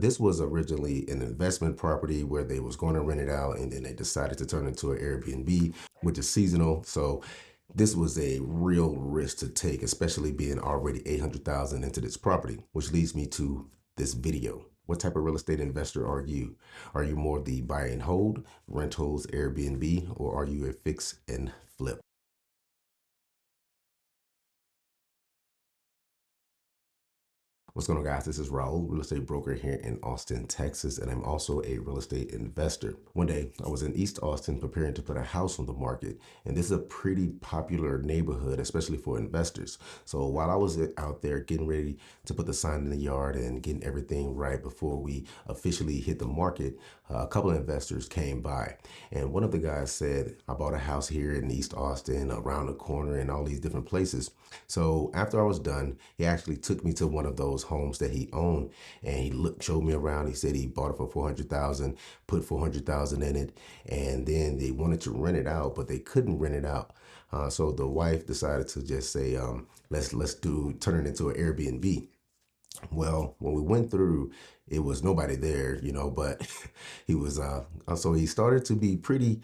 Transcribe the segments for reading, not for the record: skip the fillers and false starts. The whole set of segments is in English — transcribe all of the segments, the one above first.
This was originally an investment property where they was going to rent it out and then they decided to turn it into an Airbnb, which is seasonal. So this was a real risk to take, especially being already 800,000 into this property, which leads me to this video. What type of real estate investor are you? Are you more the buy and hold, rentals, Airbnb, or are you a fix and flip? What's going on, guys? This is Raoul, real estate broker here in Austin, Texas, and I'm also a real estate investor. One day, I was in East Austin preparing to put a house on the market, and this is a pretty popular neighborhood, especially for investors. So while I was out there getting ready to put the sign in the yard and getting everything right before we officially hit the market, a couple of investors came by, and one of the guys said, "I bought a house here in East Austin, around the corner, and all these different places." So after I was done, he actually took me to one of those homes that he owned, and he showed me around. He said he bought it for 400,000, put 400,000 in it, and then they wanted to rent it out, but they couldn't rent it out. So the wife decided to just say, let's turn it into an Airbnb. Well, when we went through, it was nobody there, but he was so he started to be pretty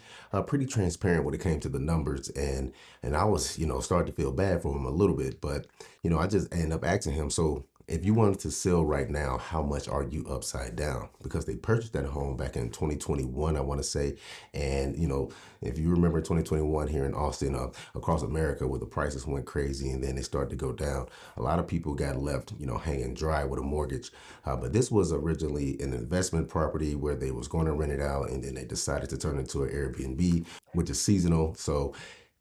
transparent when it came to the numbers, and I was, starting to feel bad for him a little bit, but I just ended up asking him, so if you wanted to sell right now, how much are you upside down? Because they purchased that home back in 2021, I want to say. And, if you remember 2021 here in Austin, across America, where the prices went crazy and then they started to go down, a lot of people got left, hanging dry with a mortgage. But this was originally an investment property where they was going to rent it out and then they decided to turn it into an Airbnb, which is seasonal. So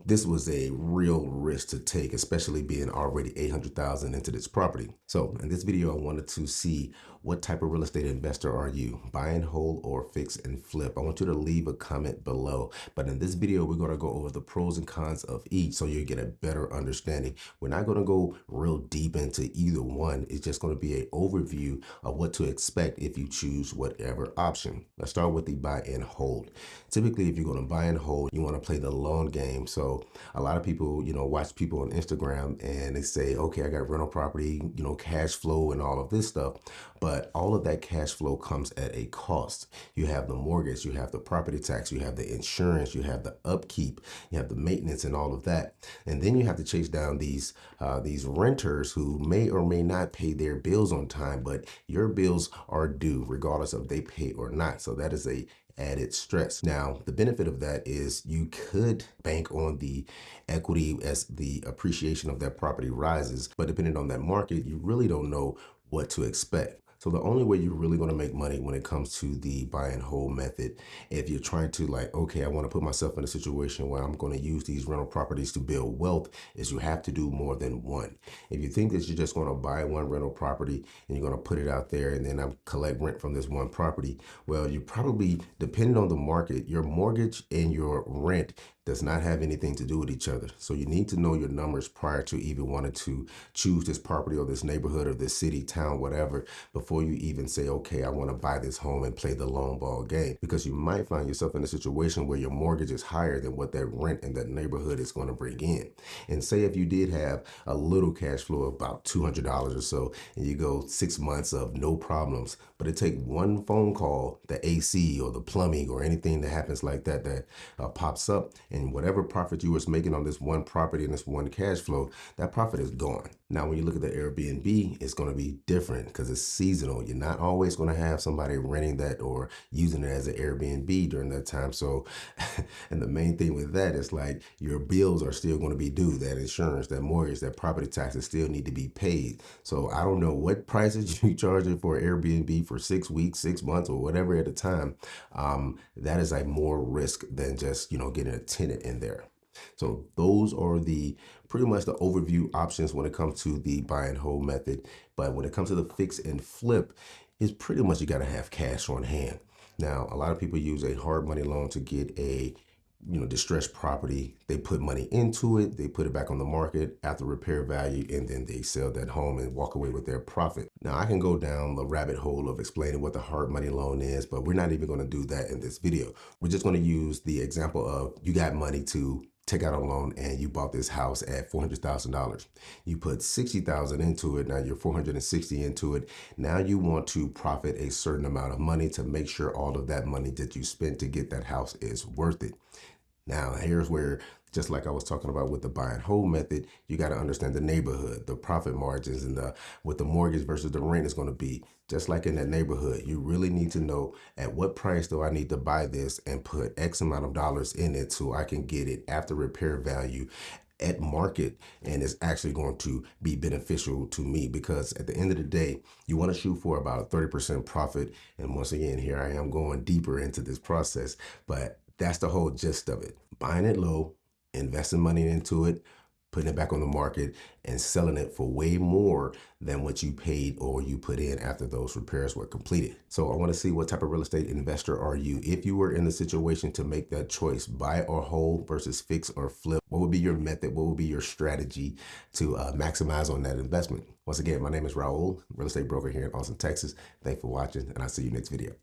this was a real risk to take, especially being already 800,000 into this property. So in this video, I wanted to see what type of real estate investor are you? Buy and hold or fix and flip? I want you to leave a comment below. But in this video, we're going to go over the pros and cons of each so you get a better understanding. We're not going to go real deep into either one. It's just going to be an overview of what to expect if you choose whatever option. Let's start with the buy and hold. Typically, if you're going to buy and hold, you want to play the long game. So a lot of people, watch people on Instagram and they say, okay, I got rental property, cash flow and all of this stuff. But all of that cash flow comes at a cost. You have the mortgage, you have the property tax, you have the insurance, you have the upkeep, you have the maintenance and all of that. And then you have to chase down these renters who may or may not pay their bills on time, but your bills are due regardless of they pay or not. So that is a added stress. Now, the benefit of that is you could bank on the equity as the appreciation of that property rises, but depending on that market, you really don't know what to expect. So the only way you're really going to make money when it comes to the buy and hold method, if you're trying to okay, I want to put myself in a situation where I'm going to use these rental properties to build wealth, is you have to do more than one. If you think that you're just going to buy one rental property and you're going to put it out there and then collect rent from this one property, well, you probably, depending on the market, your mortgage and your rent does not have anything to do with each other. So you need to know your numbers prior to even wanting to choose this property or this neighborhood or this city, town, whatever, before you even say, okay, I want to buy this home and play the long ball game. Because you might find yourself in a situation where your mortgage is higher than what that rent in that neighborhood is going to bring in. And say if you did have a little cash flow of about $200 or so, and you go 6 months of no problems, but it take one phone call, the AC or the plumbing or anything that happens like that pops up, and whatever profit you was making on this one property and this one cash flow, that profit is gone. Now, when you look at the Airbnb, it's going to be different because it's seasonal. You're not always going to have somebody renting that or using it as an Airbnb during that time. So, and the main thing with that is your bills are still going to be due. That insurance, that mortgage, that property taxes still need to be paid. So I don't know what prices you charge it for Airbnb for 6 weeks, 6 months, or whatever at a time. That is more risk than just, getting a tenant in there. So those are the pretty much the overview options when it comes to the buy and hold method. But when it comes to the fix and flip, it's pretty much you got to have cash on hand. Now, a lot of people use a hard money loan to get a distressed property. They put money into it, they put it back on the market after repair value, and then they sell that home and walk away with their profit. Now, I can go down the rabbit hole of explaining what the hard money loan is, but we're not even going to do that in this video. We're just going to use the example of you got money to take out a loan and you bought this house at $400,000. You put 60,000 into it. Now you're 460 into it. Now you want to profit a certain amount of money to make sure all of that money that you spent to get that house is worth it. Now, here's where, just like I was talking about with the buy and hold method, you got to understand the neighborhood, the profit margins, and what the mortgage versus the rent is going to be. Just like in that neighborhood, you really need to know at what price do I need to buy this and put X amount of dollars in it so I can get it after repair value at market, and it's actually going to be beneficial to me, because at the end of the day, you want to shoot for about a 30% profit. And once again, here I am going deeper into this process, but that's the whole gist of it. Buying it low, investing money into it, putting it back on the market, and selling it for way more than what you paid or you put in after those repairs were completed. So I want to see, what type of real estate investor are you? If you were in the situation to make that choice, buy or hold versus fix or flip, what would be your method? What would be your strategy to maximize on that investment? Once again, my name is Raoul, real estate broker here in Austin, Texas. Thanks for watching, and I'll see you next video.